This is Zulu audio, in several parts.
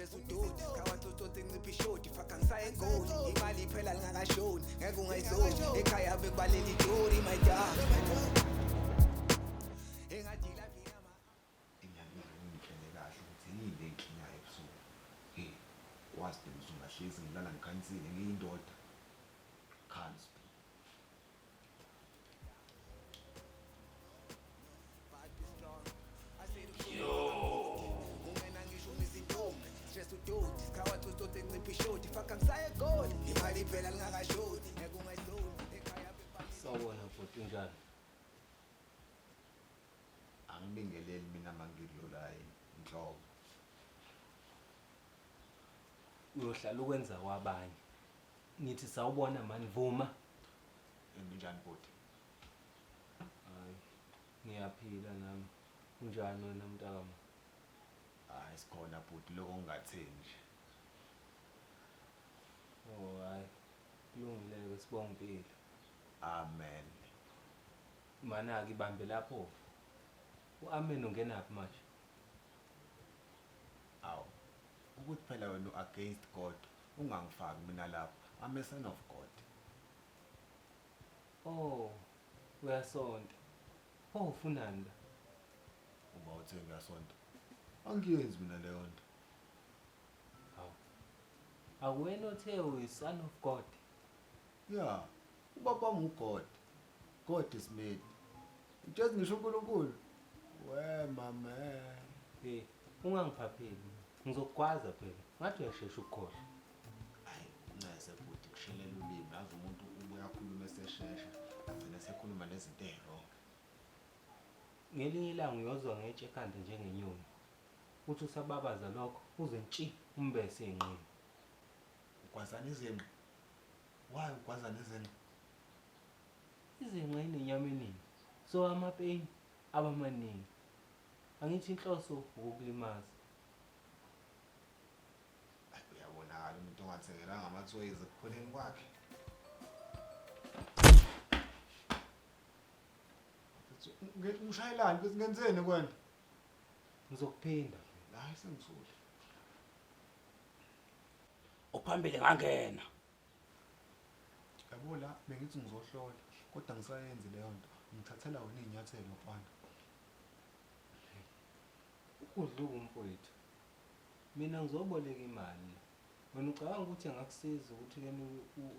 stress udoti kawatototi nciphi ishoti faka ngisaye egoli imali iphela lingakashoni ngeke ungayizoni ekhaya bekubalela idori my dad engadila vina ma Ngiyangizwe kahle ukuthi yini enkinyayo ebusuku wazi ukuthi ungahlezi ngilala ngikhansile ngiyindoda can't speak stress udoti kawatototi nciphi ishoti faka ngisaye egoli imali iphela lingakashoni ngeke ungayizoni ekhaya bekubalela Sawubona bhuti unjani? angibingeleli mina mangidlulayo inhloko Uyohlala ukwenza kwabanye. Ngithi sawubona mani vuma. enjani bhuti Hayi. Ngiyaphila nami. Unjani wena mntaka? hayi sikhona bhuti lokho ngingatheni nje Oh hayi. Kulungile ke sibonga impilo. amen Mana ke ibambe lapho. Uamen ungenaphi manje? aw ukuthi phela wena against God ungangifaki mina lapha I'm a son of God Oh. Uyasonta. Oh ufunani la? uba uthe ngiyasonto angiyenzi mina leyo nto Hawu. Awena othe uyi son of God. yeah ubaba wami uGod God is made ujazi ngisho uNkulunkulu we mama Eh, ungangiphapheli. Ngizokwaza phela. Ngathi uyashesha ukukhohlwa. hayi ncese bhuti kushelela ulimi yazi umuntu uyakhuluma eseshesha agcina sekhuluma nezinto ezirong Ngelinye ilanga uyozwa ngetshe ekhanda njengenyoni. Uthi usababaza lokho uze ntshi umbese enqini. ukwazana izinqa why ukwazana izinqa Izinqa inenyama eningi. So amapeni abamaningi. Angithi inhloso ukukulimaza. uyabonakala umuntu ongathekelanga amathoyizi ekukhuleni kwakhe ngishayelani bese ngenzeni kwena Ngizokuphinda. hayi sengisule Uphambili ngangena. yabo la bengithi ngizohlola kodwa ngisayenzi leyo nto ngithathela wena izinyathelo mfana Ukudluka umfowethu. Mina ngizoboleka imali. Wena ucabanga ukuthi ngakusiza ukuthi ke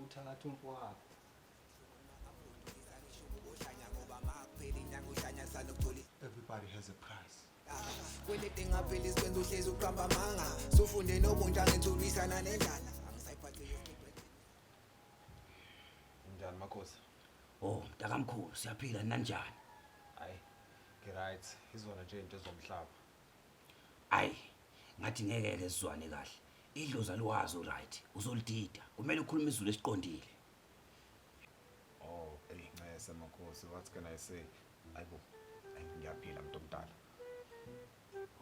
uthakathe umfowabo. everybody has a price kwelete ngaphela isikwenza uhlezi uqamba amanga sufunde nobunja ngentsulisana nendlala angisayiphathile njani makhosi Oh, mntakamkhulu siyaphila nanjani? hayi ngiright izona nje into ezomhlaba Ayi, ngathi ngeke ke sizwane kahle. Idlozi aliwazi right. Uzolidida. Kumele ukhulume izulu esiqondile. oh ncese makhosi what can I say ayibo ngiyaphila mntu omdala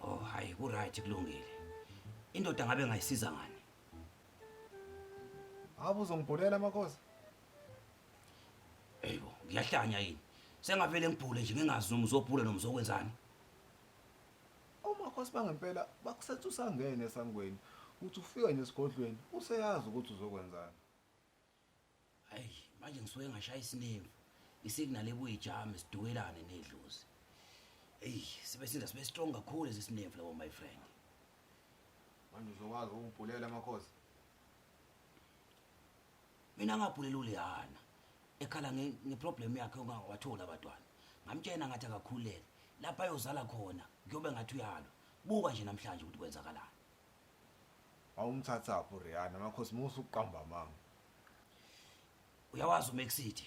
Oh, hayi ku right kulungile. Indoda ngabe ngayisiza ngani? abo uzongibhulela makhosi Eyibo, ngiyahlanya yini? Sengavele ngibhule nje ngingazi noma uzobhula noma uzokwenzani. omakhosi bangempela bakusethu usangene esangweni uthi ufika nje esigodlweni useyazi ukuthi uzokwenzani Hayi, manje ngisuke ngashaya isinemvu. Isignal ebuyijama sidukelane nedlozi. Hey, sibesinda sibe strong kakhulu lesinemvu labo my friend. manje uzokwazi ukungibhulela makhosi Mina ngabhulela uLehana. Ekhala ngeproblem yakhe ongawathola abantwana. Ngamtshena ngathi akakhuleke. Lapha ayozala khona, kuyobe ngathi uyalo. Buka nje namhlanje ukuthi kwenzakalani. awumthathapho Rihanna makhosi musu uqamba manga Uyawazi uMexithi?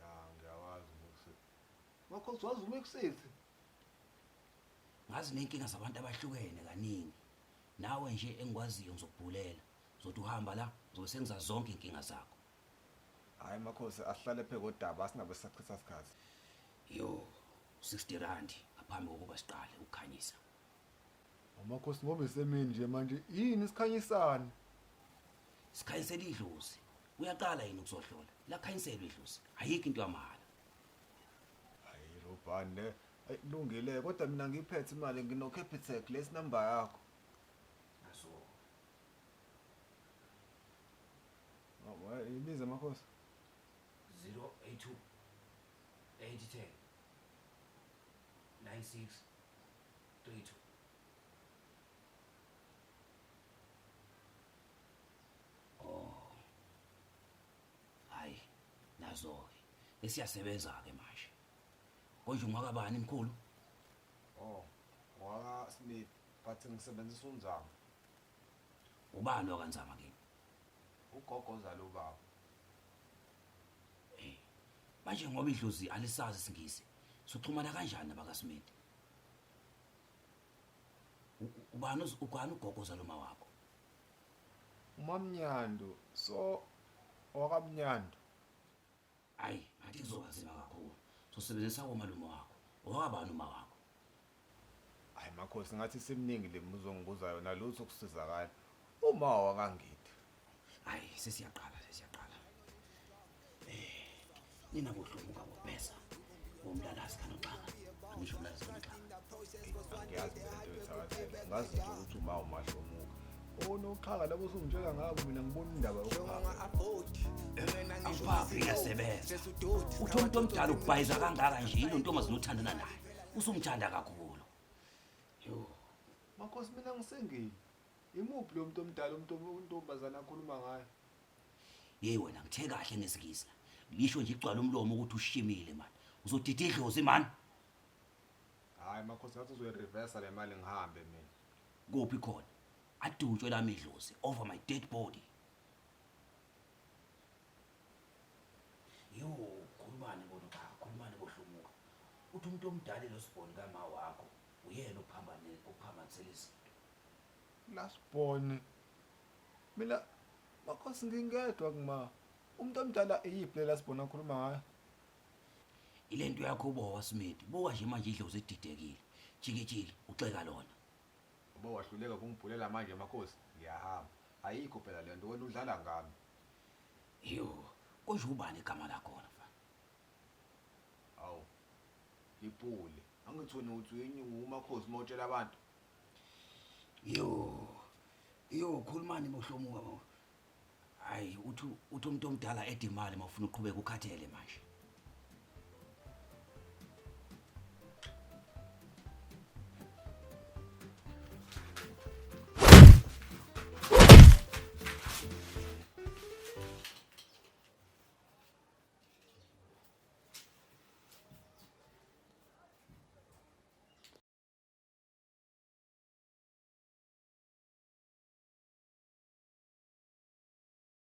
ya ngiyawazi ukuthi makhosi wazi uMexithi Ngazi nenkinga zabantu abahlukene kaningi. Nawe nje engikwaziyo ngizokubhulela. Uzothi uhamba la, uzobe sengiza zonke inkinga zakho. hayi makhosi ahlale phe kodaba asingabe sachitha isikhathi Yo, 60 rand ngaphambi kokuba siqale ukukhanyisa. amakhosi ngobe semini nje manje yini isikhanyisana Sikhanyisela idlozi. Uyaqala yini ukuzohlola? La khanyisela idlozi. Ayikho into yamahhala. hayi robhane kulungile kodwa mina ngiphethe imali ngino Capitec lesi number yakho 82 8010 9632. Oh. Hayi, nazo-ke. Esiyasebenza-ke manje. Konje ungwakabani mkhulu? Oh, Smith, but ngisebenzisa unzamo. Ubani wakanzama kini? Ugogoza lo baba. Manje ngoba idlozi alisazi isingisi. Soxhumana kanjani nabakaSmith? Ubani ugogoza lo mawakho? Umamnyando, so wakamnyando. Hayi, ngathi kuzokanzima kakhulu. Sosebenzisa omalume wakho. Owakabani uma wakho? Hayi makhosi ngathi semningi lemibuzo ngibuza yona lutho kusizakala. Uma wakangithi. Hayi, sesiyaqala. Nina bohlumuka bopesa. Bomlalazi kanoxaka. Angisho umlalazi kanoxaka. Ngiyazi into ethakathele. Ngazi nje ukuthi uma umahlomuka. Onoxhaka labo usungitshela ngabo mina ngibona indaba yokuphaka. Awuphapi yasebenza. Uthi umuntu omdala ukubhayiza kangaka nje yilo ntombazana othandana naye. Usumthanda kakhulu. Yo, Makhosi mina ngisengile. Imuphi lo muntu omdala untombazana akhuluma ngayo? hey wena ngithe kahle ngesikisa. Lisho nje igcwala umlomo ukuthi ushimile man. Uzodida idlozi man. Hayi makhosi ngathi uzoyireverse le mali ngihambe mina. Kuphi khona? Adutshwe lami idlozi over my dead body. Yo, khulumani bohlumuka. Uthi umuntu omdala lo siboni kama wakho uyena ophambanisela izinto. Last born. Mina makhosi ngingedwa kuma. Umuntu omdala eyiphi last born akhuluma ngayo? Ilento yakho ubowa Smith. Buka nje manje idlozi edidekile. Jikijiki uxeka lona. Uba wahluleka kungibhulela manje makhosi ngiyahamba. Ayikho phela lento wena udlala ngami. Yo, konje ubani igama lakho na mfana? Awu. Ipule. Angithoni ukuthi uyenyungu umakhosi motshela abantu. Yo, khulumani bohlomuka. Hayi, uthi umuntu omdala edimali mawufuna uqhubeka ukhathele manje.